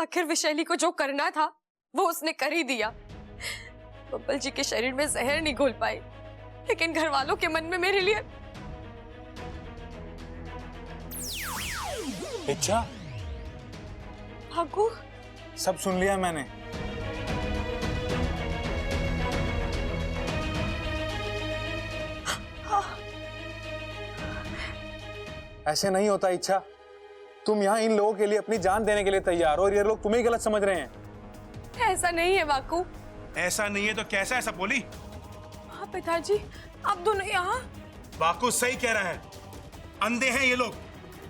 आखिर विशैली को जो करना था वो उसने कर ही दिया। बब्बल जी के शरीर में जहर नहीं घोल पाए, लेकिन घर वालों के मन में मेरे लिए इच्छा। भागू, सब सुन लिया मैंने। ऐसे नहीं होता इच्छा। तुम यहाँ इन लोगों के लिए अपनी जान देने के लिए तैयार हो और ये लोग तुम्हें गलत समझ रहे हैं। ऐसा नहीं है वाकू। ऐसा नहीं है तो कैसा है बोली? हाँ पिताजी, आप दोनों यहाँ। वाकू सही कह रहा है, अंधे हैं ये लोग,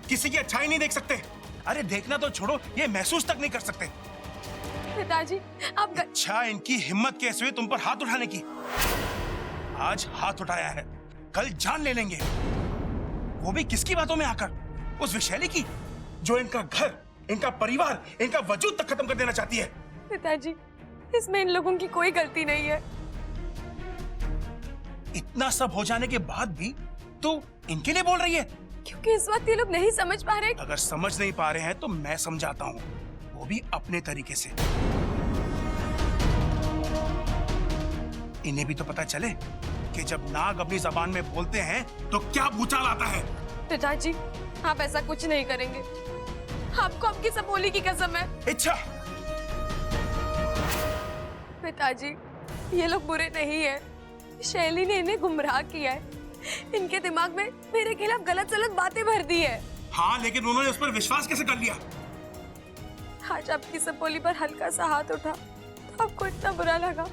किसी की अच्छाई नहीं देख सकते। अरे देखना तो छोड़ो, ये महसूस तक नहीं कर सकते। पिताजी आप अच्छा, इनकी हिम्मत कैसे हुई तुम पर हाथ उठाने की? आज हाथ उठाया है, कल जान ले लेंगे। वो भी किसकी बातों में आकर? उस विशैली की, जो इनका घर, इनका परिवार, इनका वजूद तक खत्म कर देना चाहती है। पिताजी, इसमें इन लोगों की कोई गलती नहीं है। इतना सब हो जाने के बाद भी तू इनके लिए बोल रही है? क्योंकि इस वक्त ये लोग नहीं समझ पा रहे। अगर समझ नहीं पा रहे हैं तो मैं समझाता हूँ, वो भी अपने तरीके से। इन्हें भी तो पता चले कि जब नाग अपनी जबान में बोलते हैं तो क्या भूचाल आता है। पिताजी, आप ऐसा कुछ नहीं करेंगे, आपको आपकी सपोली की कसम है। इच्छा। पिताजी, ये लोग बुरे नहीं है। शैली ने इन्हें गुमराह किया है, इनके दिमाग में मेरे खिलाफ गलत सलत बातें भर दी है। हाँ, लेकिन उन्होंने उस पर विश्वास कैसे कर लिया? आज आपकी सपोली पर हल्का सा हाथ उठा तो आपको इतना बुरा लगा।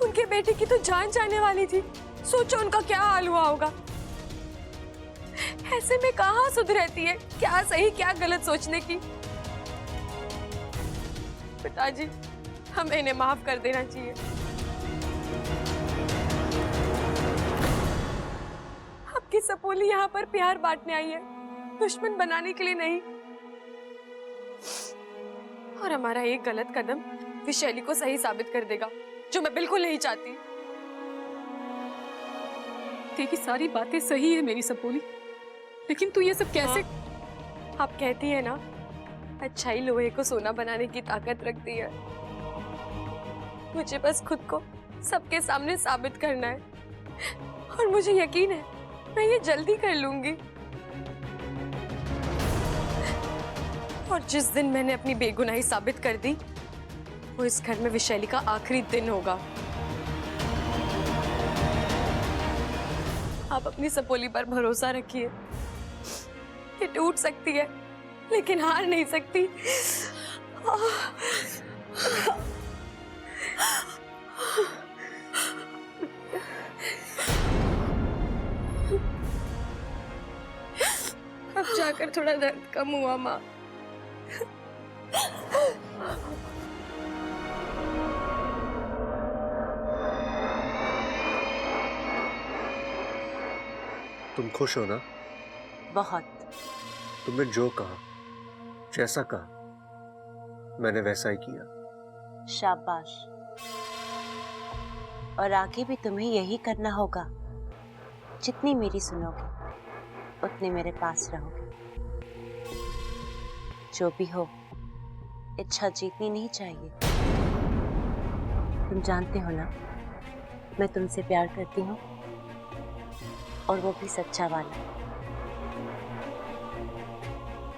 उनके बेटे की तो जान जाने वाली थी, सोचो उनका क्या हाल हुआ होगा। ऐसे में कहाँ सुध रहती है क्या सही क्या गलत सोचने की। पिताजी, हमें इन्हें माफ कर देना चाहिए। आपकी सपोली यहाँ पर प्यार बांटने आई है, दुश्मन बनाने के लिए नहीं। और हमारा एक गलत कदम विशैली को सही साबित कर देगा, जो मैं बिल्कुल नहीं चाहती। तेरी सारी बातें सही है मेरी सपोली, लेकिन तू ये सब कैसे? आप कहती है ना, अच्छाई लोहे को सोना बनाने की ताकत रखती है। मुझे बस खुद को सबके सामने साबित करना है, और मुझे यकीन है मैं ये जल्दी कर लूंगी। और जिस दिन मैंने अपनी बेगुनाही साबित कर दी, वो इस घर में विशैली का आखिरी दिन होगा। आप अपनी सपोली पर भरोसा रखिए। ये टूट सकती है, लेकिन हार नहीं सकती। अब जाकर थोड़ा दर्द कम हुआ माँ। तुम खुश हो ना? बहुत। तुमने जो कहा, जैसा कहा, मैंने वैसा ही किया। शाबाश। और आगे भी तुम्हें यही करना होगा। जितनी मेरी सुनोगे उतनी मेरे पास रहोगे। जो भी हो, इच्छा जीतनी नहीं चाहिए। तुम जानते हो ना, मैं तुमसे प्यार करती हूँ, और वो भी सच्चा वाला।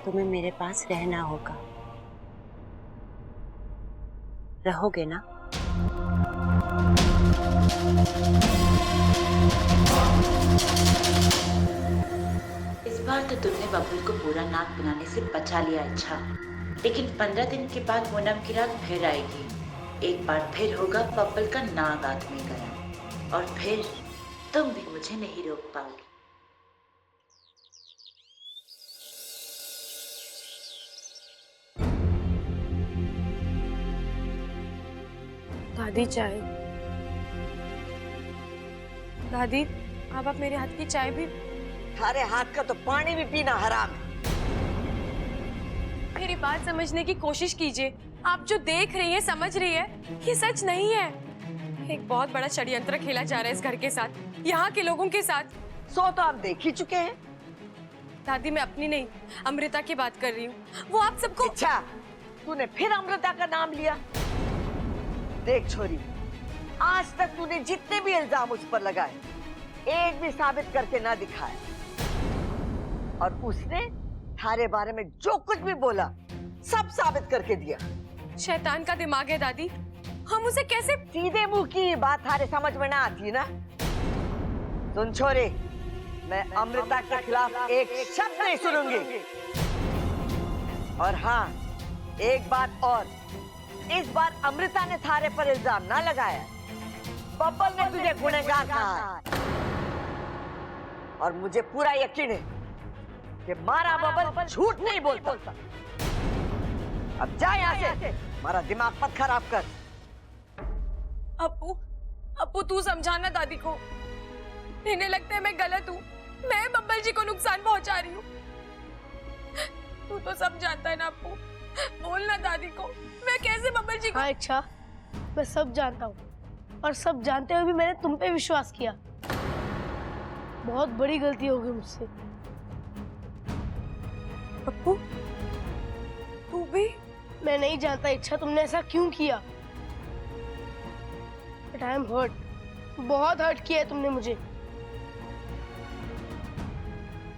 तुम्हें मेरे पास रहना होगा। रहोगे ना? इस बार तो तुमने बबुल को पूरा नाग बनाने से बचा लिया। अच्छा, लेकिन 15 दिन के बाद पूनम की रात फिर आएगी। एक बार फिर होगा बबुल का नाग आत्मीकरण, और फिर तुम भी मुझे नहीं रोक पाओगे। दादी, चाय। दादी, आप मेरे हाथ की चाय भी। थारे हाथ का तो पानी भी पीना हराम है। मेरी बात समझने की कोशिश कीजिए। आप जो देख रही हैं, समझ रही है, ये सच नहीं है। एक बहुत बड़ा षड्यंत्र खेला जा रहा है इस घर के साथ, यहाँ के लोगों के साथ। 100 तो आप देख ही चुके हैं। दादी मैं अपनी नहीं, अमृता की बात कर रही हूँ। वो आप सबको। अच्छा, तूने फिर अमृता का नाम लिया। देख छोरी, आज तक तूने जितने भी इल्जाम उस पर लगाए, एक भी साबित करके ना दिखाया। और उसने थारे बारे में जो कुछ भी बोला, सब साबित करके दिया। शैतान का दिमाग है दादी, हम उसे कैसे। सीधे मुंह की बात थारे समझ में ना आती ना। सुन छोरे, मैं अमृता के खिलाफ एक शब्द नहीं सुनूंगी। और हाँ, एक बात और, इस बार अमृता ने थारे पर इल्जाम ना लगाया, बब्बल ने तुझे गुनहगार कहा। और मुझे पूरा यकीन है कि मारा बब्बल झूठ नहीं बोलता। अब जा यहाँ से, हमारा दिमाग मत खराब कर। अप्पू तू समझाना दादी को। इन्हें लगता है मैं गलत हूँ, मैं बब्बल जी को नुकसान पहुंचा रही हूँ। तू तो सब जानता है ना अप्पू, बोलना दादी को। मैं कैसे बब्बल जी को। हाँ इच्छा, मैं सब जानता हूँ और सब जानते हुए भी मैंने तुम पे विश्वास किया। बहुत बड़ी गलती हो गई मुझसे। अप्पू तू भी। मैं नहीं जानता इच्छा तुमने ऐसा क्यों किया, बट आई एम हर्ट। बहुत हर्ट किया है तुमने मुझे।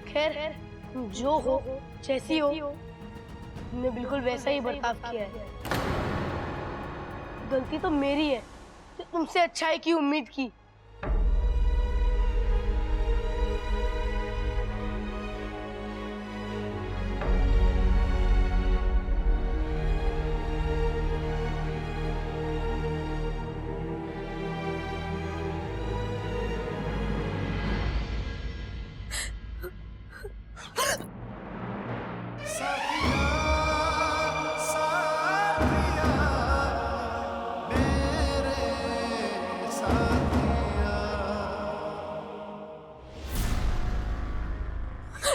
खैर, तुम जो हो, जैसी हो, तुमने बिल्कुल वैसा ही बर्ताव किया है। गलती तो मेरी है कि तुमसे अच्छाई की उम्मीद की।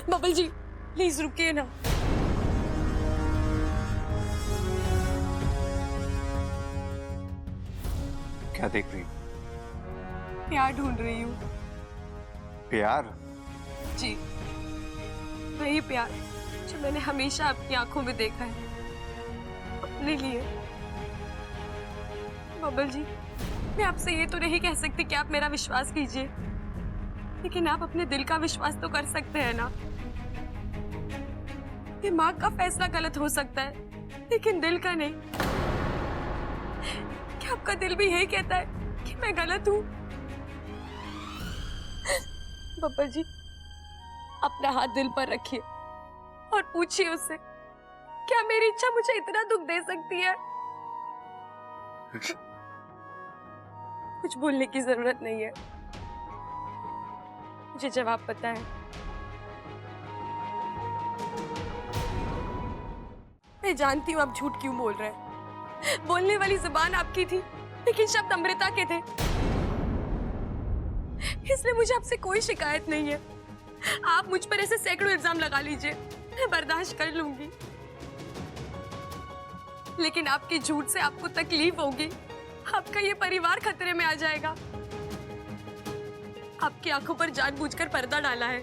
बब्बल जी प्लीज रुकिए ना। क्या देख रही? प्यार ढूंढ रही हूँ। प्यार? जी, वही प्यार जो मैंने हमेशा अपनी आंखों में देखा है अपने लिए। बब्बल जी, मैं आपसे ये तो नहीं कह सकती कि आप मेरा विश्वास कीजिए, लेकिन आप अपने दिल का विश्वास तो कर सकते हैं ना। दिमाग का फैसला गलत हो सकता है, लेकिन दिल का नहीं। क्या आपका दिल भी यही कहता है कि मैं गलत हूँ? बब्बल जी, अपना हाथ दिल पर रखिए और पूछिए उससे, क्या मेरी इच्छा मुझे इतना दुख दे सकती है? कुछ बोलने की जरूरत नहीं है, मुझे जवाब पता है। मैं जानती हूँ आप झूठ क्यों बोल रहे हैं। बोलने वाली जुबान आपकी थी, लेकिन शब्द अमृता के थे। इसलिए मुझे आपसे कोई शिकायत नहीं है। आप मुझ पर ऐसे सैकड़ों इल्जाम लगा लीजिए, मैं बर्दाश्त कर लूंगी। लेकिन आपके झूठ से आपको तकलीफ होगी, आपका ये परिवार खतरे में आ जाएगा। आपकी आंखों पर जानबूझकर पर्दा डाला है,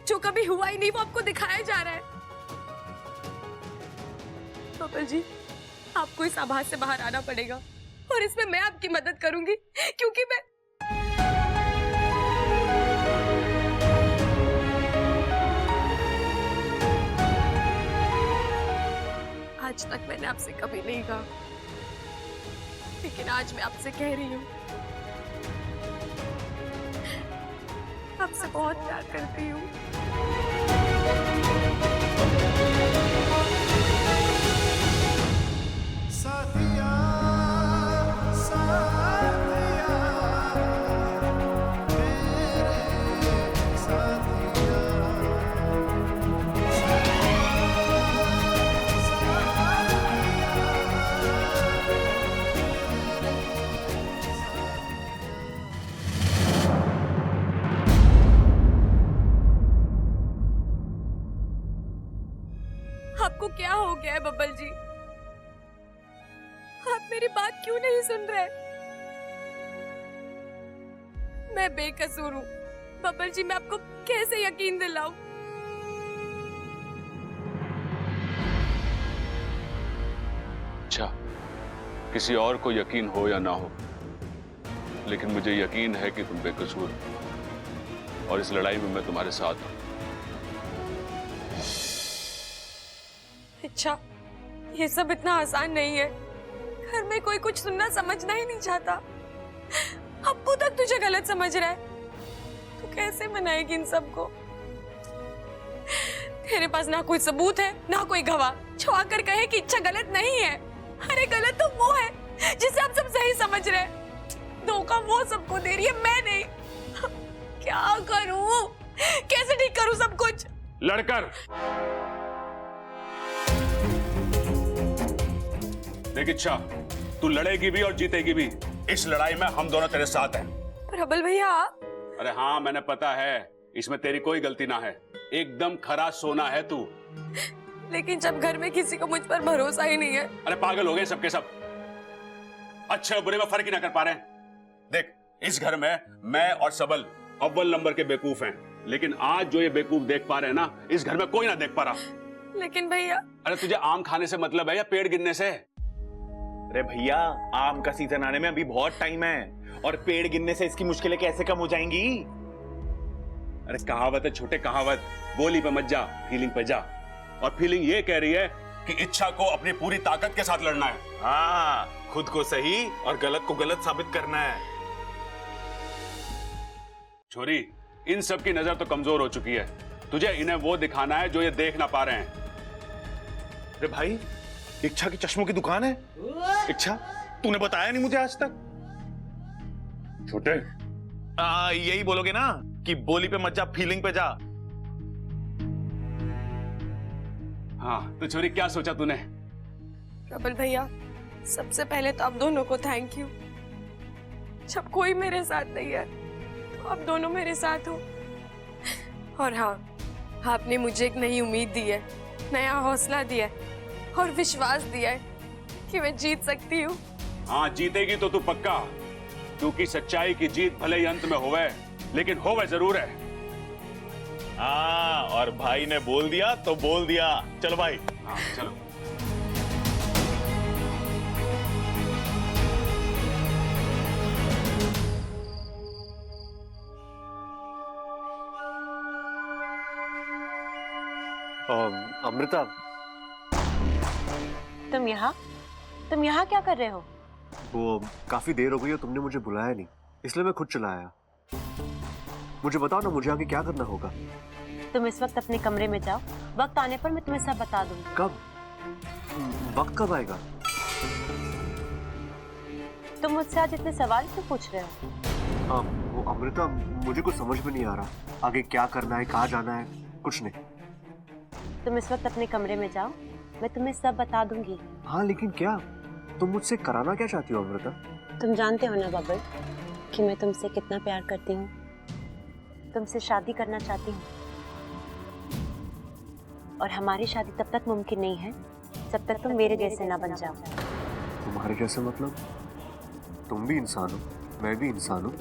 जो कभी हुआ ही नहीं वो आपको दिखाया जा रहा है। बब्बल जी, आपको इस आभास से बाहर आना पड़ेगा और इसमें मैं आपकी मदद करूंगी, क्योंकि मैं आज तक मैंने आपसे कभी नहीं कहा, लेकिन आज मैं आपसे कह रही हूँ, आपसे बहुत प्यार करती हूँ। आपको क्या हो गया है बब्बल जी? आप मेरी बात क्यों नहीं सुन रहे? मैं बेकसूर हूँ बब्बल जी, मैं आपको कैसे यकीन दिलाऊं? अच्छा, किसी और को यकीन हो या ना हो, लेकिन मुझे यकीन है कि तुम बेकसूर हो और इस लड़ाई में मैं तुम्हारे साथ हूं। अच्छा, ये सब इतना आसान नहीं है। घर में कोई कुछ सुनना समझना ही नहीं चाहता। अब्बू तक तुझे गलत समझ रहा है। तू कैसे मनाएगी इन सबको? तेरे पास ना कोई सबूत है ना कोई गवाह जो आकर कहे कि इच्छा गलत नहीं है। अरे गलत तो वो है जिसे आप सब सही समझ रहे हैं। धोखा वो सबको दे रही है, मैं नहीं। क्या करूं? कैसे ठीक करूं सब कुछ? लड़कर देख इच्छा, तू लड़ेगी भी और जीतेगी भी। इस लड़ाई में हम दोनों तेरे साथ हैं। प्रबल भैया, अरे हाँ, मैंने पता है, इसमें तेरी कोई गलती ना है। एकदम खरा सोना है तू। लेकिन जब घर में किसी को मुझ पर भरोसा ही नहीं है। अरे पागल हो गए सबके सब, अच्छे और बुरे में फर्क ही ना कर पा रहे हैं। देख, इस घर में मैं और सबल अव्वल नंबर के बेवकूफ हैं, लेकिन आज जो ये बेवकूफ देख पा रहे हैं ना, इस घर में कोई ना देख पा रहा। लेकिन भैया, अरे तुझे आम खाने से मतलब है या पेड़ गिरने से? अरे भैया, आम का सीजन आने में अभी बहुत टाइम है और पेड़ गिरने से इसकी मुश्किलें कैसे कम हो जाएंगी? अरे कहावत है छोटे, कहावत, बोली पे मत जा, फीलिंग पे जा। और फीलिंग ये कह रही है कि इच्छा को अपनी पूरी ताकत के साथ लड़ना है। हाँ, खुद को सही और गलत को गलत साबित करना है। छोरी, इन सब की नजर तो कमजोर हो चुकी है। तुझे इन्हें वो दिखाना है जो ये देख ना पा रहे हैं। अरे भाई, इच्छा की चश्मों की दुकान है? इच्छा, तूने बताया नहीं मुझे आज तक। छोटे, यही बोलोगे ना कि बोली पे मत जा, फीलिंग पे जा। हाँ तो छोरी, क्या सोचा तूने? प्रबल भैया, सबसे पहले तो आप दोनों को थैंक यू। जब कोई मेरे साथ नहीं है तो आप दोनों मेरे साथ हो। और हाँ, आपने मुझे एक नई उम्मीद दी है, नया हौसला दिया है और विश्वास दिया है कि मैं जीत सकती हूँ। हाँ, जीतेगी तो तू पक्का, क्योंकि सच्चाई की जीत भले ही अंत में होवे, लेकिन होवे जरूर है। हाँ, और भाई ने बोल दिया तो बोल दिया। चलो भाई। हाँ चलो। अमृता, तुम यहाँ क्या कर रहे हो? वो काफी देर हो गई है, तुमने मुझे बुलाया नहीं, इसलिए मैं खुद चला आया। मुझे बताओ ना, मुझे आगे क्या करना होगा? तुम इस वक्त अपने कमरे में जाओ, वक्त आने पर मैं तुम्हें सब बता दूंगी। कब? वक्त कब आएगा? तुम मुझसे आज इतने सवाल क्यों पूछ रहे हो? वो अमृता, मुझे कुछ समझ में नहीं आ रहा, आगे क्या करना है, कहाँ जाना है, कुछ नहीं। तुम इस वक्त अपने कमरे में जाओ, मैं तुम्हें सब बता दूंगी। हाँ, लेकिन क्या? तुम मुझसे कराना क्या चाहती हो अमृता? तुम जानते हो ना बबल कि मैं तुमसे कितना प्यार करती हूँ। तुमसे शादी करना चाहती हूँ और हमारी शादी तब तक मुमकिन नहीं है जब तक तुम मेरे जैसे ना बन जाओ। तुम्हारे जैसे मतलब? तुम भी इंसान हो, मैं भी इंसान हूँ।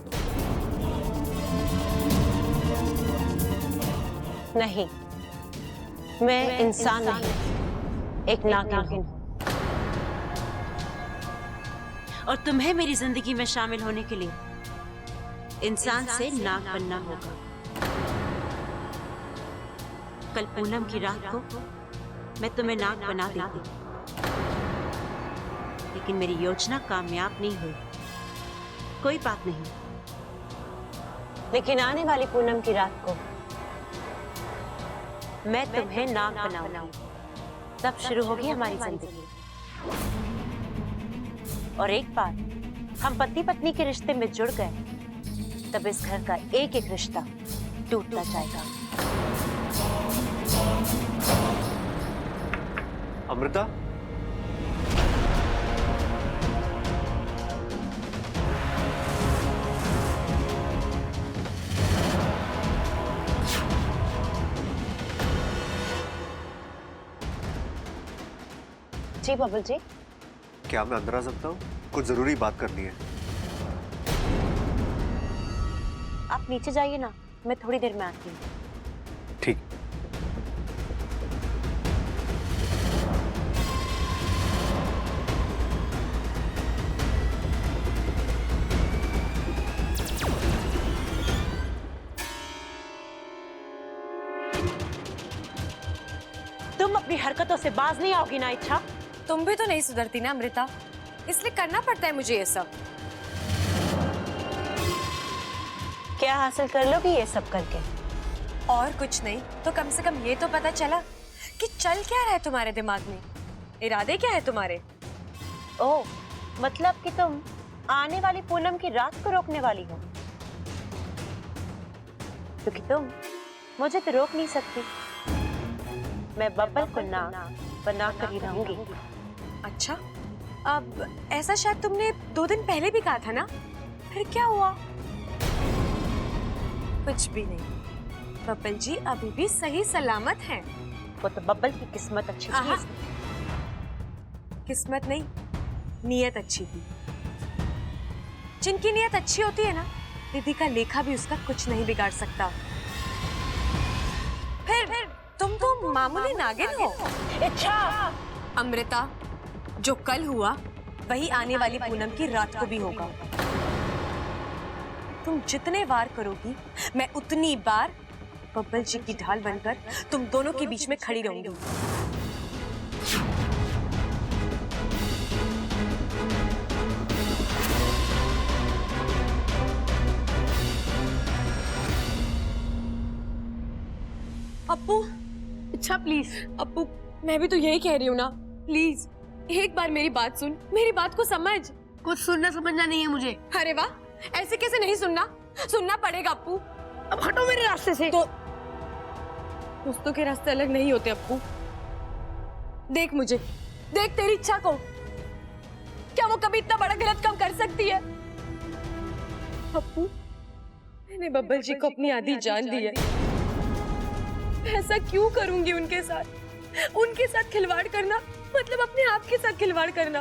नहीं, मैं इंसान नहीं, एक नागिन हूँ और तुम्हें मेरी जिंदगी में शामिल होने के लिए इंसान से नाग बनना होगा। कल पूनम की रात को मैं तुम्हें नाग बना देती, लेकिन मेरी योजना कामयाब नहीं हुई। कोई बात नहीं, लेकिन आने वाली पूनम की रात को मैं तुम्हें नाग बनाऊंगी। तब शुरू होगी हमारी जिंदगी। और एक बार हम पति पत्नी के रिश्ते में जुड़ गए, तब इस घर का एक एक रिश्ता टूटता जाएगा। अमृता, जी बबल जी। क्या मैं अंदर आ सकता हूँ? कुछ जरूरी बात करनी है। आप नीचे जाइए ना, मैं थोड़ी देर में आती हूँ। ठीक। अपनी हरकतों से बाज नहीं आओगी ना इच्छा? तुम भी तो नहीं सुधरती ना अमृता, इसलिए करना पड़ता है मुझे ये सब। क्या हासिल कर लोगी ये सब करके? और कुछ नहीं तो कम से कम ये तो पता चला कि चल क्या रहा है तुम्हारे दिमाग में, इरादे क्या है तुम्हारे। ओह, मतलब कि तुम आने वाली पूनम की रात को रोकने वाली हो, क्योंकि तुम मुझे तो रोक नहीं सकती। मैं बब्बल को ना बना कर ही रहूंगी। अच्छा, अब ऐसा शायद तुमने 2 दिन पहले भी कहा था ना, फिर क्या हुआ? कुछ भी नहीं, बब्बल जी अभी भी सही सलामत हैं। वो तो बब्बल की किस्मत अच्छी थी। किस्मत नहीं, नीयत अच्छी थी। जिनकी नीयत अच्छी होती है ना, दीदी का लेखा भी उसका कुछ नहीं बिगाड़ सकता। फिर तुम तो मामूली नागिन हो। अच्छा अमृता, जो कल हुआ वही आने वाली पूनम की रात को भी होगा। तुम जितने वार करोगी मैं उतनी बार बब्बल जी की ढाल बनकर तुम दोनों के बीच में खड़ी रहूंगी। अप्पू, अच्छा प्लीज। अप्पू, मैं भी तो यही कह रही हूँ ना, प्लीज एक बार मेरी बात सुन, मेरी बात को समझ। कुछ सुनना समझना नहीं है मुझे। अरे वाह, ऐसे कैसे नहीं सुनना, सुनना पड़ेगा अप्पू। अब हटो मेरे रास्ते से। तो दोस्तों के रास्ते अलग नहीं होते अप्पू। देख मुझे, देख तेरी इच्छा को, क्या वो कभी इतना बड़ा गलत काम कर सकती है? अप्पू, मैंने बब्बल जी को अपनी आधी जान दी है, ऐसा क्यों करूंगी उनके साथ? उनके साथ खिलवाड़ करना मतलब अपने आप के साथ खिलवाड़ करना।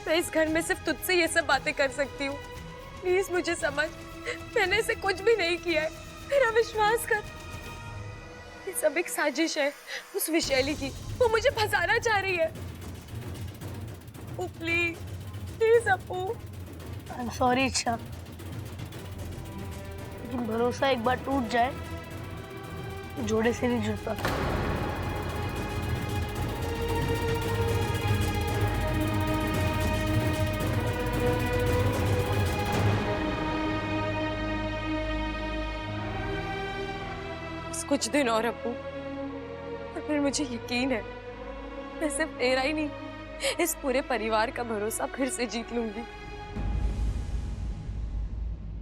मैं इस घर में सिर्फ तुझसे ये सब बातें कर सकती हूँ, प्लीज मुझे समझ। मैंने इसे कुछ भी नहीं किया है, मेरा विश्वास कर। ये सब एक साजिश है उस विशैली की, वो मुझे फंसाना चाह रही है। Oh please, please Appu. I am sorry Ichha, लेकिन भरोसा एक बार टूट जाए तो जोड़े से नहीं जुड़ता। कुछ दिन और अप्पू, और फिर मुझे यकीन है मैं सिर्फ तेरा ही नहीं, इस पूरे परिवार का भरोसा फिर से जीत लूंगी।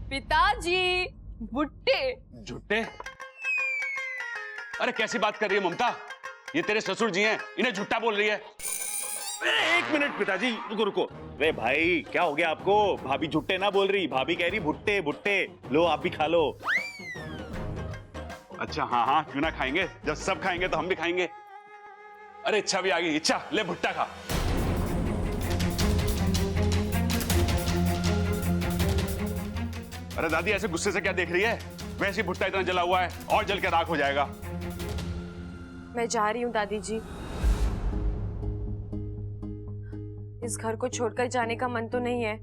पिताजी, भुट्टे। झुट्टे? अरे कैसी बात कर रही है ममता, ये तेरे ससुर जी हैं, इन्हें झुट्टा बोल रही है। एक मिनट पिताजी, रुको रुको। अरे भाई क्या हो गया आपको? भाभी झुट्टे ना बोल रही, भाभी कह रही भुट्टे भुट्टे। लो आप भी खा लो। अच्छा हाँ हाँ, क्यों ना खाएंगे, जब सब खाएंगे तो हम भी खाएंगे। अरे इच्छा भी आ गई, इच्छा ले भुट्टा खा। अरे दादी ऐसे गुस्से से क्या देख रही है? वैसे ही भुट्टा इतना जला हुआ है और जल के राख हो जाएगा। मैं जा रही हूँ दादी जी, इस घर को छोड़कर जाने का मन तो नहीं है,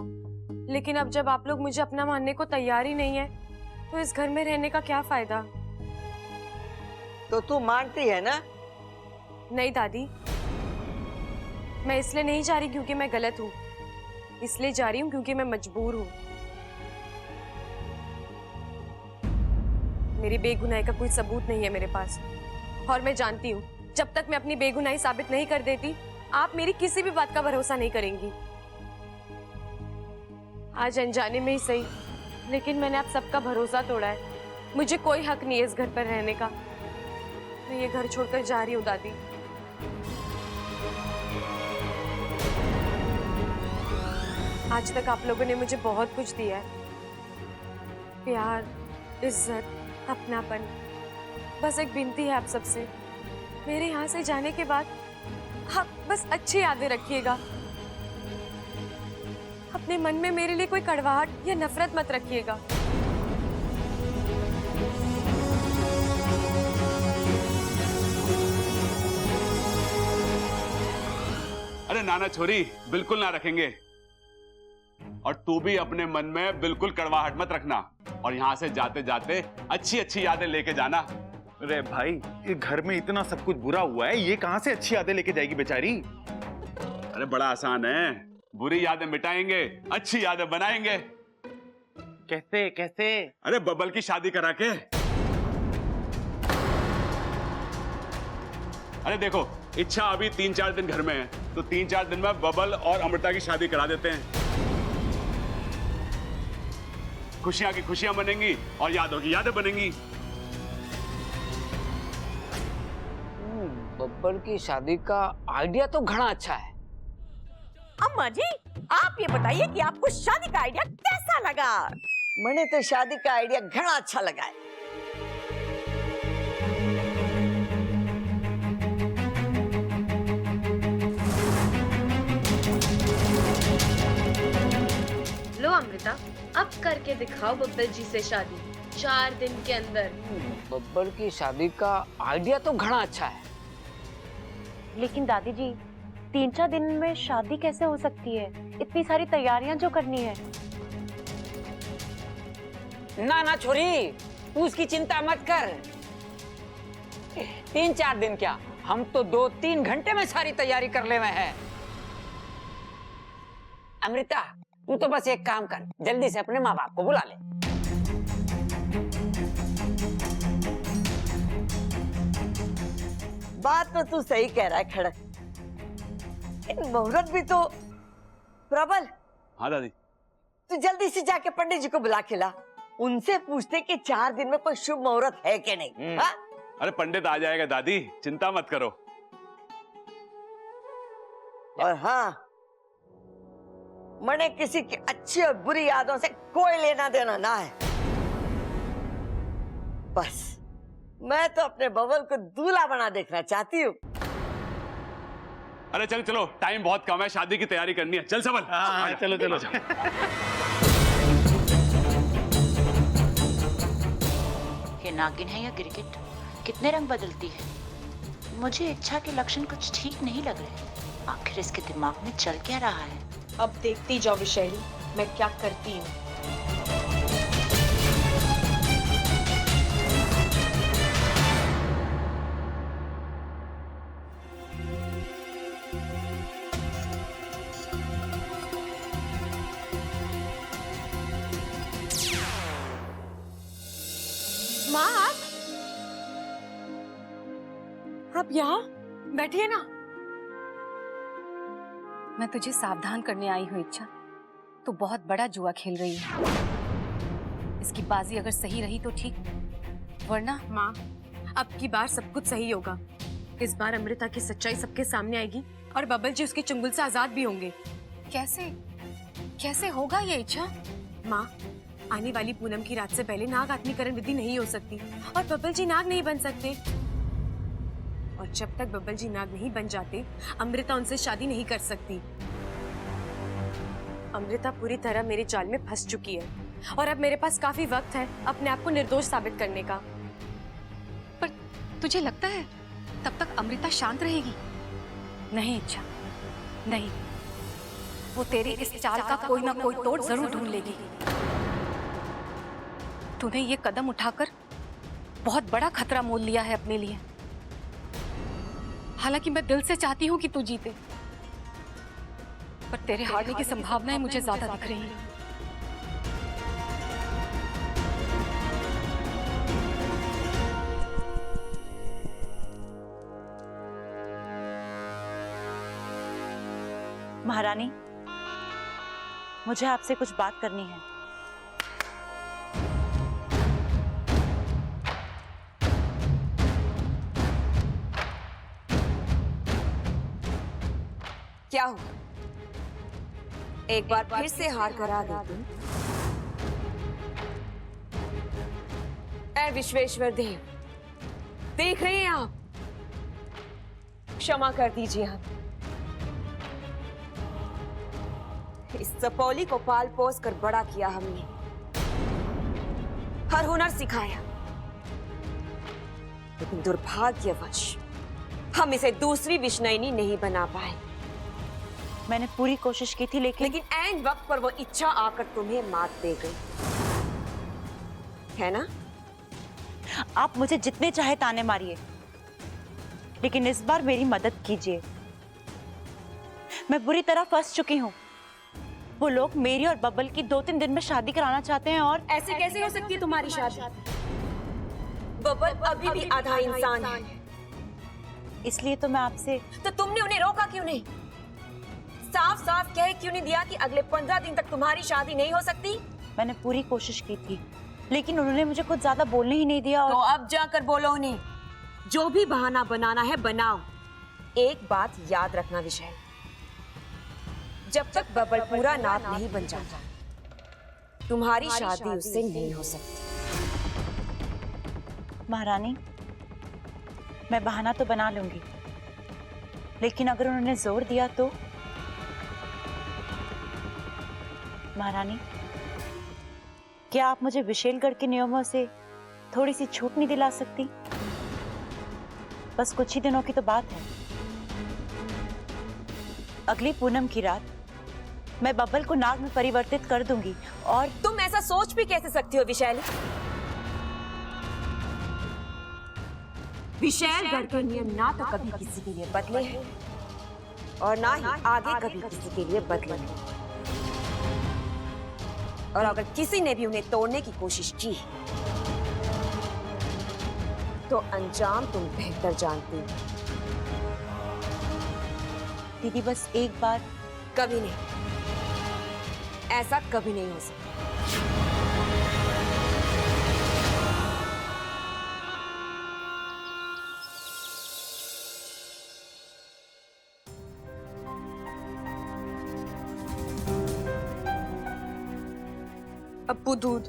लेकिन अब जब आप लोग मुझे अपना मानने को तैयार ही नहीं है तो इस घर में रहने का क्या फायदा? तो तू मानती है ना? नहीं दादी, मैं इसलिए नहीं जा रही क्योंकि मैं गलत हूँ, इसलिए जा रही हूँ क्योंकि मैं मजबूर हूँ। मेरी बेगुनाही का कोई सबूत नहीं है मेरे पास, और मैं जानती हूँ जब तक मैं अपनी बेगुनाही साबित नहीं कर देती आप मेरी किसी भी बात का भरोसा नहीं करेंगी। आज अनजाने में ही सही, लेकिन मैंने आप सबका भरोसा तोड़ा है। मुझे कोई हक नहीं है इस घर पर रहने का। मैं ये घर छोड़कर जा रही हूँ दादी। आज तक आप लोगों ने मुझे बहुत कुछ दिया है, प्यार, इज्जत, अपनापन। बस एक विनती है आप सबसे, मेरे यहाँ से जाने के बाद आप बस अच्छी यादें रखिएगा। अपने मन में मेरे लिए कोई कड़वाहट या नफरत मत रखिएगा। अरे नाना छोरी, बिल्कुल ना रखेंगे। और तू भी अपने मन में बिल्कुल कड़वाहट मत रखना, और यहां से जाते जाते अच्छी अच्छी यादें लेके जाना। अरे भाई, ये घर में इतना सब कुछ बुरा हुआ है, ये कहां से अच्छी यादें लेके जाएगी बेचारी? अरे बड़ा आसान है, बुरी यादें मिटाएंगे, अच्छी यादें बनाएंगे। कैसे कैसे? अरे बबल की शादी करा के। अरे देखो, इच्छा अभी 3-4 दिन घर में है, तो 3-4 दिन में बबल और अमृता की शादी करा देते हैं। खुशियां की खुशियां बनेंगी और यादों की यादें बनेंगी। बब्बर की शादी का आइडिया तो घना अच्छा है। अम्मा जी, आप ये बताइए कि आपको शादी का आइडिया कैसा लगा? मैंने तो शादी का आइडिया घना अच्छा लगा है। लो अमृता, अब करके दिखाओ बब्बल जी से शादी 4 दिन के अंदर। बब्बर की शादी का आइडिया तो घना अच्छा है। लेकिन दादी जी, 3-4 दिन में शादी कैसे हो सकती है? इतनी सारी तैयारियां जो करनी है। ना ना छोरी, तू उसकी चिंता मत कर। 3-4 दिन क्या, हम तो 2-3 घंटे में सारी तैयारी कर ले में है। अमृता, तू तो बस एक काम कर, जल्दी से अपने माँ बाप को बुला ले। बात तो तू सही कह रहा है खड़क, मुहूर्त भी तो प्रबल। हाँ दादी। तू जल्दी से जाके पंडित जी को बुला के ला, उनसे पूछते कि 4 दिन में कोई शुभ मुहूर्त है कि नहीं। हाँ? अरे पंडित आ जाएगा दादी, चिंता मत करो। और हाँ, मैंने किसी की अच्छी और बुरी यादों से कोई लेना देना ना है। बस मैं तो अपने बबल को दूल्हा बना देखना चाहती हूँ। अरे चल चलो, टाइम बहुत कम है, शादी की तैयारी करनी है। चल सबल। हाँ, चलो चलो। ये नागिन है या गिरगिट? कितने रंग बदलती है? मुझे इच्छा के लक्षण कुछ ठीक नहीं लग रहे। आखिर इसके दिमाग में चल क्या रहा है? अब देखती जाओ विशैली, मैं क्या करती हूँ। माँ, आप यहाँ बैठिए ना। मैं तुझे सावधान करने आई हूँ इच्छा। तू बहुत बड़ा जुआ खेल रही है। इसकी बाजी अगर सही रही तो ठीक, वरना। माँ, अब की बार सब कुछ सही होगा। इस बार अमृता की सच्चाई सबके सामने आएगी और बबल जी उसके चुंगल से आजाद भी होंगे। कैसे कैसे होगा ये इच्छा? माँ, आने वाली पूनम की रात से पहले नाग आत्मीकरण विधि नहीं हो सकती और बबल जी नाग नहीं बन सकते। और जब तक बबल जी नाग नहीं बन जाते, अमृता उनसे शादी नहीं कर सकती। अमृता पूरी तरह मेरे जाल में फंस चुकी है और अब मेरे पास काफी वक्त है अपने आप को निर्दोष साबित करने का। पर तुझे लगता है तब तक अमृता शांत रहेगी? नहीं इच्छा, नहीं। वो तेरी इस चाल का कोई ना कोई तोड़ जरूर ढूंढ लेगी। तूने ये कदम उठाकर बहुत बड़ा खतरा मोल लिया है अपने लिए। हालांकि मैं दिल से चाहती हूँ कि तू जीते, पर तेरे हारने की संभावनाएं मुझे ज्यादा दिख रही हैं। महारानी, मुझे आपसे कुछ बात करनी है। क्या हो? एक बार फिर से हार करा दे तुम। ऐ विश्वेश्वर देव, देख रहे हैं आप? क्षमा कर दीजिए आप। इस सपौली को पाल पोस कर बड़ा किया हमने, हर हुनर सिखाया, लेकिन दुर्भाग्यवश हम इसे दूसरी विष्णुनी नहीं बना पाए। मैंने पूरी कोशिश की थी, लेकिन एंड वक्त पर वो इच्छा आकर तुम्हें मात दे गई, है ना? आप मुझे जितने चाहे ताने मारिए, लेकिन इस बार मेरी मदद कीजिए। मैं बुरी तरह फंस चुकी हूँ। वो लोग मेरी और बब्बल की 2-3 दिन में शादी कराना चाहते हैं और ऐसे कैसे हो सकती है तुम्हारी शादी? बब्बल अभी भी आधा इंसान है। इसलिए तो मैं आपसे। तो तुमने उन्हें रोका क्यों नहीं? साफ साफ कह क्यों नहीं दिया कि अगले 15 दिन तक तुम्हारी शादी नहीं हो सकती? मैंने पूरी कोशिश की थी, लेकिन उन्होंने मुझे कुछ ज्यादा बोलने ही नहीं दिया। तो अब जाकर बोलो उन्हें, जो भी बहाना बनाना है बनाओ। एक बात याद रखना विशाल, जब तक बबल पूरा नाप नहीं बन जाता, तुम्हारी शादी उससे नहीं हो सकती। महारानी, मैं बहाना तो बना लूंगी, लेकिन अगर उन्होंने जोर दिया तो? महारानी, क्या आप मुझे विशेलगढ़ के नियमों से थोड़ी सी छूट नहीं दिला सकती? बस कुछ ही दिनों की तो बात है। अगली पूनम की रात मैं बब्बल को नाग में परिवर्तित कर दूंगी। और तुम ऐसा सोच भी कैसे सकती हो विशैली? विशैलगढ़ के नियम ना तो कभी किसी के लिए बदले हैं और ना ही आगे कभी किसी के लिए बदलेंगे। और अगर किसी ने भी उन्हें तोड़ने की कोशिश की तो अंजाम तुम बेहतर जानती हो। दीदी, बस एक बार। कभी नहीं, ऐसा कभी नहीं हो सकता। अप्पू, दूध।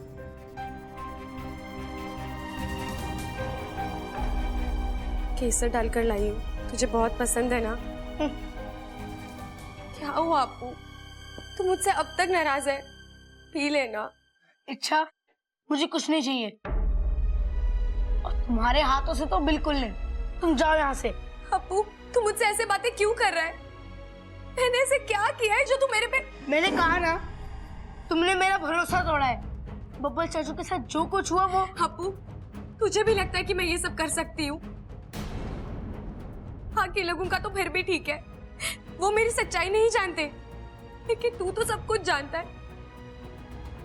केसर डालकर लाई हूँ, तुझे बहुत पसंद है ना? क्या हुआ अप्पू, तुम मुझसे अब तक नाराज है? पी लेना। इच्छा, मुझे कुछ नहीं चाहिए और तुम्हारे हाथों से तो बिल्कुल नहीं। तुम जाओ यहाँ से। अप्पू, तू मुझसे ऐसे बातें क्यों कर रहा है? मैंने ऐसे क्या किया है जो तू मेरे पे? मैंने कहा ना, तुमने मेरा भरोसा तोड़ा है। बब्बल चाचू के साथ जो कुछ हुआ वो। अप्पू, तुझे भी लगता है कि मैं ये सब कर सकती हूँ? बाकी लोगों का तो फिर भी ठीक है, वो मेरी सच्चाई नहीं जानते, लेकिन तू तो सब कुछ जानता है।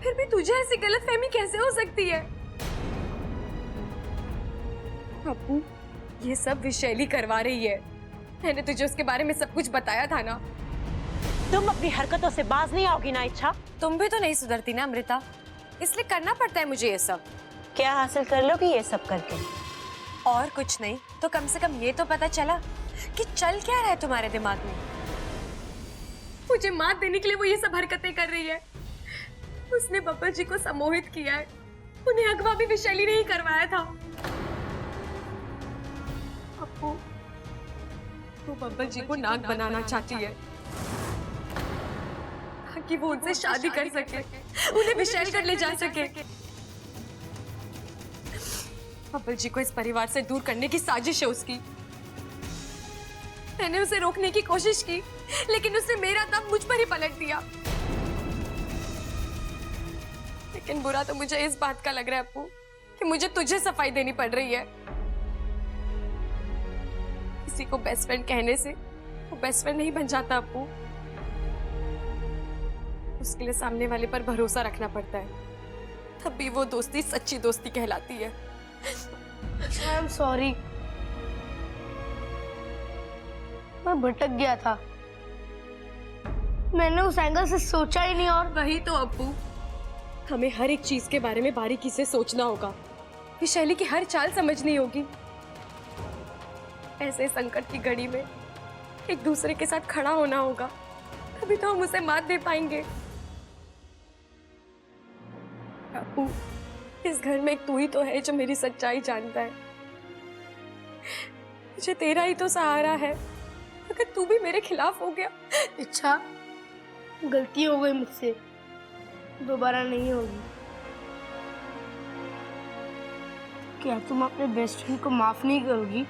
फिर भी तुझे ऐसी गलतफहमी कैसे हो सकती है? अप्पू, ये सब विशैली करवा रही है। मैंने तुझे उसके बारे में सब कुछ बताया था ना। तुम अपनी हरकतों से बाज नहीं आओगी ना इच्छा? तुम भी तो नहीं सुधरती ना अमृता, इसलिए करना पड़ता है मुझे ये सब। क्या हासिल कर लोगी ये सब करके? और कुछ नहीं तो कम से कम ये तो पता चला कि चल क्या रहा है तुम्हारे दिमाग में। मुझे मात देने के लिए वो ये सब हरकतें कर रही है। उसने बब्बल जी को सम्मोहित किया है, उन्हें अगवा भी विशैली ने ही करवाया था। अप्पू, वो बब्बल जी को नाग बनाना चाहती है ताकि वो उनसे शादी कर सके, उन्हें विशैलगढ़ ले जा सके। बब्बल जी को इस परिवार से दूर करने की साजिश है उसकी। मैंने उसे रोकने की कोशिश की, लेकिन उसने मेरा दम मुझ पर ही पलट दिया। लेकिन बुरा तो मुझे इस बात का लग रहा है अप्पू कि मुझे तुझे सफाई देनी पड़ रही है। किसी को बेस्ट फ्रेंड कहने से वो बेस्ट फ्रेंड नहीं बन जाता अप्पू। उसके लिए सामने वाले पर भरोसा रखना पड़ता है, तब भी वो दोस्ती सच्ची दोस्ती कहलाती है। आई एम सॉरी, मैं भटक गया था। मैंने उस एंगल से सोचा ही नहीं। और वही तो अप्पू, हमें हर एक चीज के बारे में बारीकी से सोचना होगा, विशैली की हर चाल समझनी होगी। ऐसे संकट की घड़ी में एक दूसरे के साथ खड़ा होना होगा, तभी तो हम उसे मात दे पाएंगे। अप्पू, इस घर में एक तू ही तो है जो मेरी सच्चाई जानता है। मुझे तेरा ही तो सहारा है। अगर तू भी मेरे खिलाफ हो गया। अच्छा, गलती हो गई मुझसे, दोबारा नहीं होगी। क्या तुम अपने बेस्ट फ्रेंड को माफ नहीं करोगी?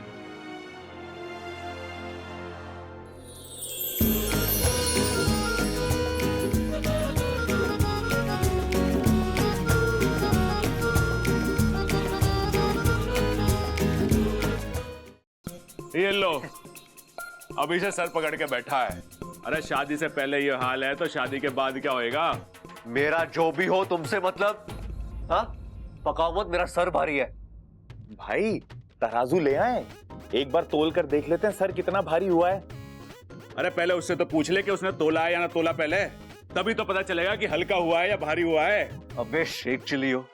ये लो, अभी से सर पकड़ के बैठा है। अरे शादी से पहले ये हाल है तो शादी के बाद क्या होएगा? मेरा जो भी हो तुमसे मतलब, हाँ? पकाओ मत, मेरा सर भारी है। भाई तराजू ले आए, एक बार तोल कर देख लेते हैं सर कितना भारी हुआ है। अरे पहले उससे तो पूछ ले कि उसने तोला है या ना तोला पहले, तभी तो पता चलेगा कि हल्का हुआ है या भारी हुआ है। अबे शेख चिलियो,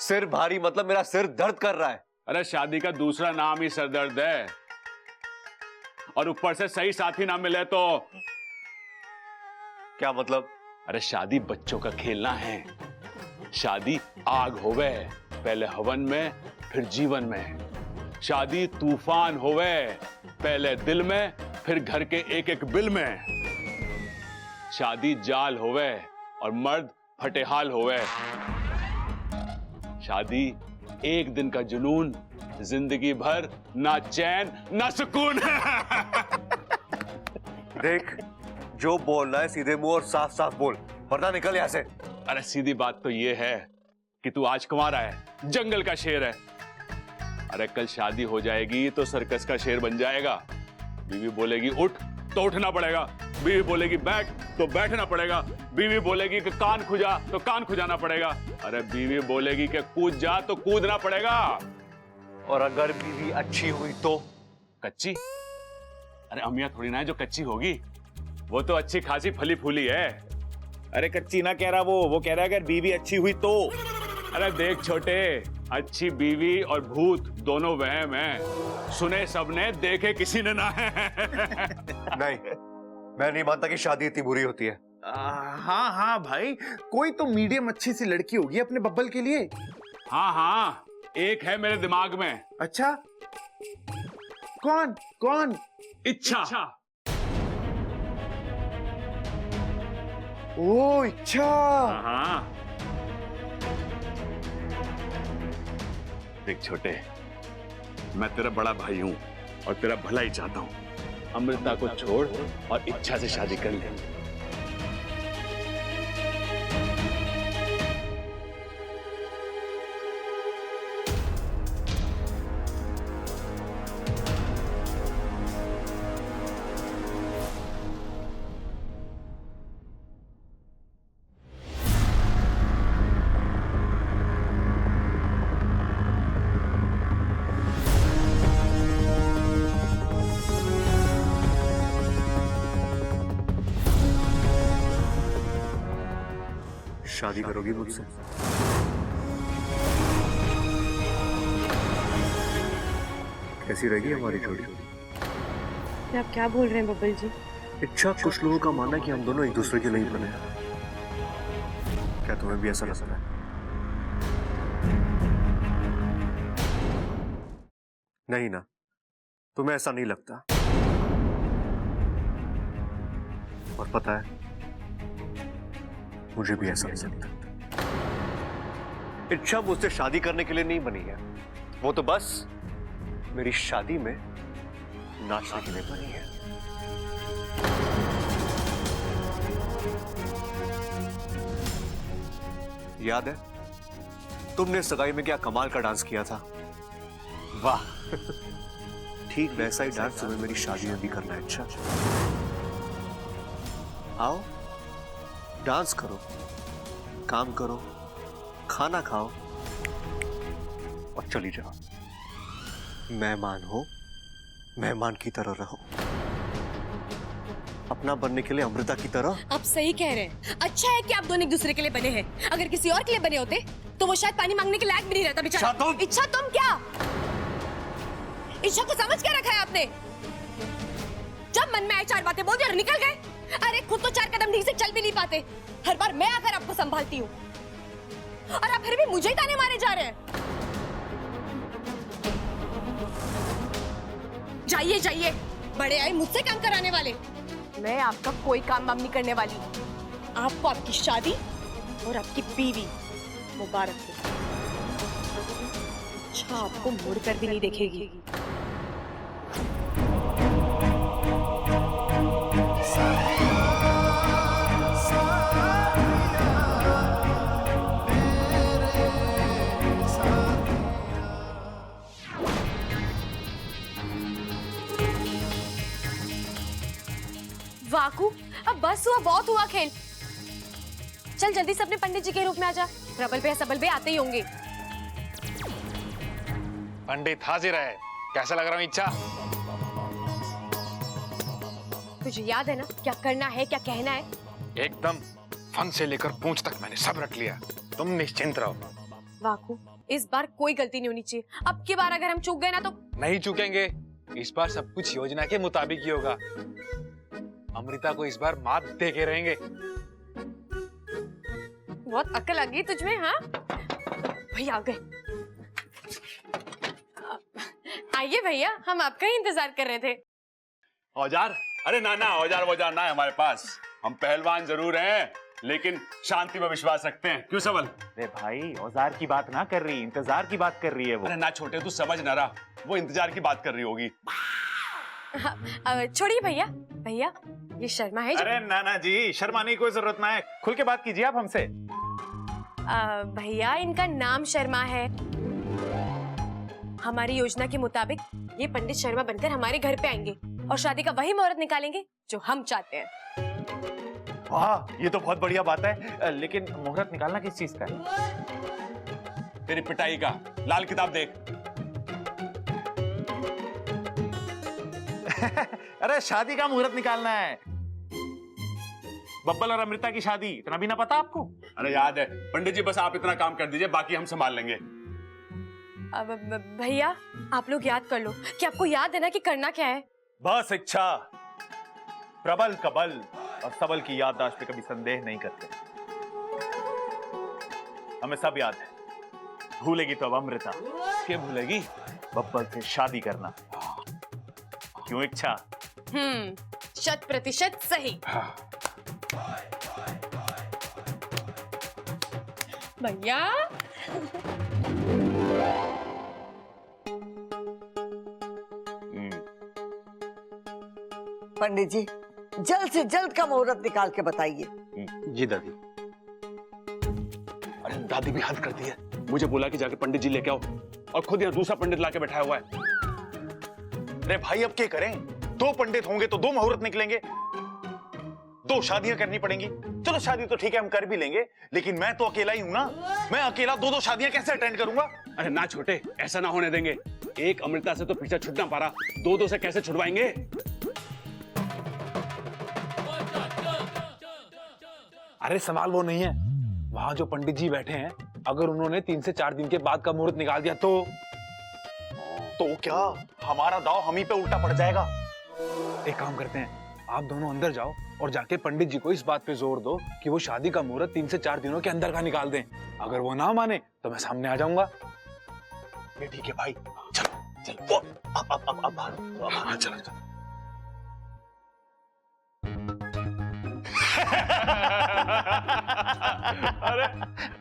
सिर भारी मतलब मेरा सिर दर्द कर रहा है। अरे शादी का दूसरा नाम ही सरदर्द है, और ऊपर से सही साथी ना मिले तो क्या मतलब? अरे शादी बच्चों का खेलना है। शादी आग होवे, पहले हवन में फिर जीवन में। शादी तूफान होवे, पहले दिल में फिर घर के एक एक बिल में। शादी जाल होवे और मर्द फटेहाल होवे। शादी एक दिन का जुनून, जिंदगी भर ना चैन ना सुकून। देख, जो बोलना है सीधे मुंह और साफ साफ बोल, वरना निकल यहाँ से। अरे सीधी बात तो ये है कि तू आज कुंवारा है, जंगल का शेर है। अरे कल शादी हो जाएगी तो सर्कस का शेर बन जाएगा। बीवी बोलेगी उठ तो उठना पड़ेगा, बीवी बोलेगी बैठ तो बैठना पड़ेगा, बीवी बोलेगी कि कान खुजा तो कान खुजाना पड़ेगा, अरे बीवी बोलेगी कि कूद जा तो कूदना पड़ेगा। और अगर बीवी अच्छी हुई तो? कच्ची? अरे अमिया थोड़ी ना है जो कच्ची होगी, वो तो अच्छी खासी फली फूली है। अरे कच्ची ना कह रहा वो कह रहा है अगर बीवी अच्छी हुई तो। अरे देख छोटे, अच्छी बीवी और भूत दोनों वहम है, सुने सबने देखे किसी ने ना है। नहीं, मैं नहीं मानता कि शादी इतनी बुरी होती है। हाँ हाँ भाई, कोई तो मीडियम अच्छी सी लड़की होगी अपने बब्बल के लिए। हाँ हाँ, एक है मेरे दिमाग में। अच्छा, कौन कौन? इच्छा। ओ इच्छा। हाँ देख छोटे, मैं तेरा बड़ा भाई हूं और तेरा भला ही चाहता हूं। अमृता को छोड़ और इच्छा से शादी कर ले। शादी करोगी मुझसे? कैसी रहेगी हमारी जोड़ी? आप क्या बोल रहे हैं बब्बल जी? इच्छा, कुछ लोगों का मानना है कि हम दोनों एक दूसरे के नहीं बने। क्या तुम्हें भी ऐसा लगता है? नहीं ना, तुम्हें ऐसा नहीं लगता। और पता है, मुझे भी ऐसा नहीं लगता। इच्छा मुझसे शादी करने के लिए नहीं बनी है, वो तो बस मेरी शादी में नाचने के लिए बनी है। याद है तुमने सगाई में क्या कमाल का डांस किया था? वाह, ठीक वैसा ही डांस तुम्हें मेरी शादी में भी करना है। अच्छा, आओ डांस करो, काम करो, खाना खाओ और चली जाओ। मेहमान हो, मेहमान की तरह रहो, अपना बनने के लिए अमृता की तरह। आप सही कह रहे हैं। अच्छा है कि आप दोनों एक दूसरे के लिए बने हैं। अगर किसी और के लिए बने होते तो वो शायद पानी मांगने के लायक भी नहीं रहता बेचारा। इच्छा तुम क्या? इच्छा को समझ क्या रखा है आपने? जब मन में आए चार बातें बोल दी और निकल गए। अरे खुद तो चार कदम ठीक से चल भी नहीं पाते, हर बार मैं आकर आपको संभालती हूँ और आप फिर भी मुझे ही ताने मारे जा रहे हैं। जाइए जाइए, बड़े आए मुझसे काम कराने वाले। मैं आपका कोई काम वाम नहीं करने वाली। आपको आपकी शादी और आपकी बीवी मुबारक हो। अच्छा, आपको मुड़कर भी नहीं देखेगी। वाकू, अब बस हुआ, बहुत हुआ खेल। चल जल्दी से अपने पंडित जी के रूप में आ जा। प्रबल पे सबल पे आते ही होंगे। पंडित हाजिर है। कैसा लग रहा हूँ इच्छा? तुझे याद है ना क्या करना है, क्या कहना है? एकदम फन से लेकर पूंछ तक मैंने सब रख लिया। तुम निश्चिंत रहो। वाकू, इस बार कोई गलती नहीं होनी चाहिए। अब की बार अगर हम चूक गए ना तो नहीं चूकेंगे। इस बार सब कुछ योजना के मुताबिक ही होगा। अमृता को इस बार मात दे के रहेंगे। बहुत अक्ल आ गई तुझमें। हाँ भैया आ गए। आइए भैया, हम आपका ही इंतजार कर रहे थे। औजार? अरे ना ना, औजार वौजार ना है हमारे पास। हम पहलवान जरूर हैं, लेकिन शांति में विश्वास रखते हैं। क्यों सबल? अरे भाई औजार की बात ना कर रही, इंतजार की बात कर रही है वो। अरे ना छोटे, तू समझ ना रहा, वो इंतजार की बात कर रही होगी। छोड़िए भैया। भैया ये शर्मा है जो... अरे नाना जी, शर्माने की कोई जरूरत ना है, खुल के बात कीजिए आप हमसे। भैया इनका नाम शर्मा है। हमारी योजना के मुताबिक ये पंडित शर्मा बनकर हमारे घर पे आएंगे और शादी का वही मुहूर्त निकालेंगे जो हम चाहते हैं। वाह, ये तो बहुत बढ़िया बात है। लेकिन मुहूर्त निकालना किस चीज का है? तेरी पिटाई का। लाल किताब देख। अरे शादी का मुहूर्त निकालना है। बब्बल और अमृता की शादी, इतना भी ना पता आपको? अरे याद है पंडित जी, बस आप इतना काम कर दीजिए, बाकी हम संभाल लेंगे। अब भैया आप लोग याद कर लो कि आपको याद है ना कि करना क्या है। बस इच्छा, प्रबल कबल और सबल की याददाश्त पे कभी संदेह नहीं करते। हमें सब याद है। भूलेगी तो अब अमृता। क्या भूलेगी? बब्बल से शादी करना। क्यों इच्छा? 100% सही। भैया पंडित जी जल्द से जल्द का मुहूर्त निकाल के बताइए। जी दादी। अरे दादी भी हद करती है। मुझे बोला कि जाके पंडित जी लेके आओ, और खुद यहाँ दूसरा पंडित लाके बैठाया हुआ है। अरे भाई अब क्या करें? 2 पंडित होंगे तो 2 मुहूर्त निकलेंगे, 2 शादियां करनी पड़ेंगी। चलो शादी तो ठीक है हम कर भी लेंगे, लेकिन मैं तो अकेला ही हूं ना। मैं अकेला 2-2 शादियां कैसे अटेंड करूंगा? अरे ना छोटे, ऐसा ना होने देंगे। एक अमृता से तो पीछा छूट ना पा रहा, 2-2 से कैसे छुड़वाएंगे? अरे सवाल वो नहीं है। वहां जो पंडित जी बैठे हैं, अगर उन्होंने 3 से 4 दिन के बाद का मुहूर्त निकाल दिया तो क्या हमारा दाव हम ही पे उल्टा पड़ जाएगा? एक काम करते हैं, आप दोनों अंदर जाओ और जाके पंडित जी को इस बात पे जोर दो कि वो शादी का मुहूर्त 3 से 4 दिनों के अंदर का निकाल दें। अगर वो ना माने तो मैं सामने आ जाऊंगा। ये ठीक है भाई, चलो चलो। अब चलो।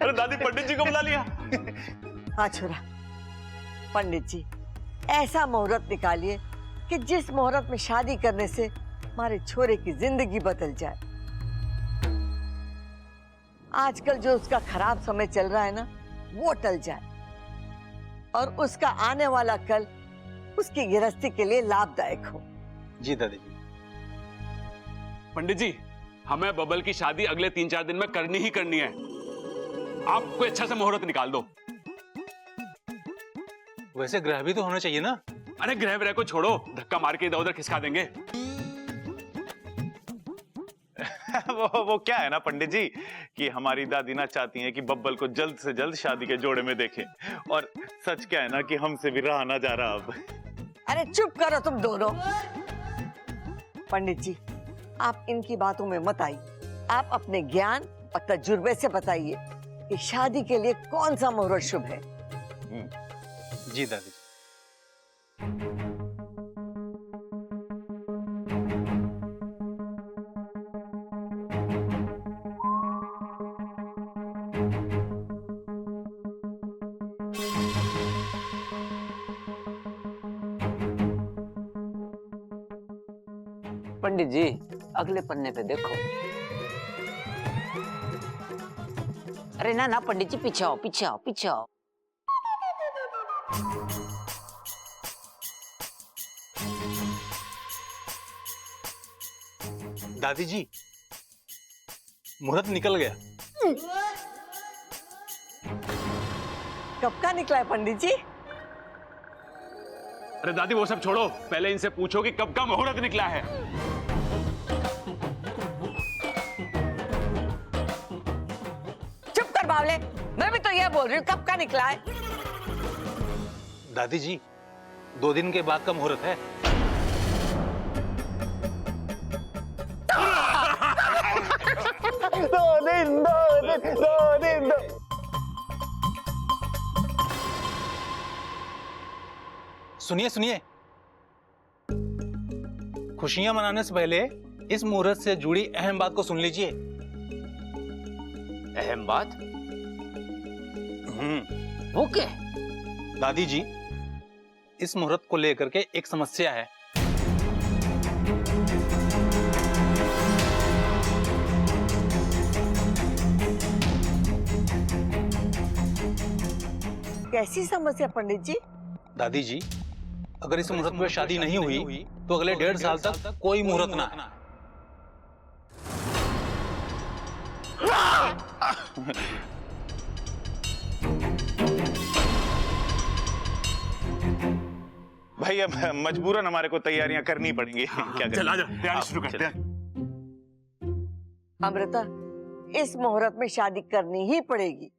अरे दादी पंडित जी को बुला लिया। हाँ छोरा, पंडित जी ऐसा मुहूर्त निकालिए कि जिस मुहूर्त में शादी करने से हमारे छोरे की जिंदगी बदल जाए। आजकल जो उसका खराब समय चल रहा है ना, वो टल जाए और उसका आने वाला कल उसकी गृहस्थी के लिए लाभदायक हो। जी दादी जी। पंडित जी, हमें बबल की शादी अगले 3-4 दिन में करनी ही करनी है। आप कोई अच्छा सा मुहूर्त निकाल दो। वैसे ग्रह भी तो होना चाहिए ना। अरे ग्रह व्रह को छोड़ो, धक्का मार के इधर उधर खिसका देंगे। वो क्या है ना पंडित जी कि हमारी दादी ना चाहती हैं कि बब्बल को जल्द से जल्द शादी के जोड़े में देखें, और सच क्या है ना कि हमसे भी रहा ना जा रहा अब। अरे चुप करो तुम दोनों। पंडित जी आप इनकी बातों में मत आइए। आप अपने ज्ञान और तजुर्बे से बताइए कि शादी के लिए कौन सा मुहूर्त शुभ है। जी दादी। पंडित जी अगले पन्ने पे देखो। अरे ना ना पंडित जी पीछे आओ, पीछे आओ, पीछे आओ। दादी जी, मुहूर्त निकल गया। कब का निकला है पंडित जी? अरे दादी वो सब छोड़ो, पहले इनसे पूछो कि कब का मुहूर्त निकला है। चुप कर बावले, मैं भी तो ये बोल रही हूँ कब का निकला है। दादी जी, 2 दिन के बाद का मुहूर्त है। दो दिन। सुनिए, खुशियां मनाने से पहले इस मुहूर्त से जुड़ी अहम बात को सुन लीजिए। अहम बात? वो क्या? दादी जी, इस मुहूर्त को लेकर के एक समस्या है। कैसी समस्या पंडित जी? दादी जी, अगर इस मुहूर्त में शादी नहीं हुई तो अगले 1.5 साल तक कोई मुहूर्त ना है। भाई अब मजबूरन हमारे को तैयारियां करनी पड़ेंगी। क्या चल आजा, तैयारी शुरू करते हैं। अमृता, इस मुहूर्त में शादी करनी ही पड़ेगी।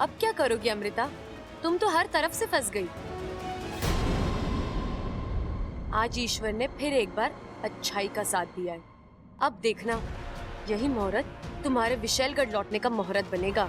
अब क्या करोगी अमृता? तुम तो हर तरफ से फंस गई। आज ईश्वर ने फिर एक बार अच्छाई का साथ दिया है। अब देखना, यही मुहूर्त तुम्हारे विशैलगढ़ लौटने का मुहूर्त बनेगा।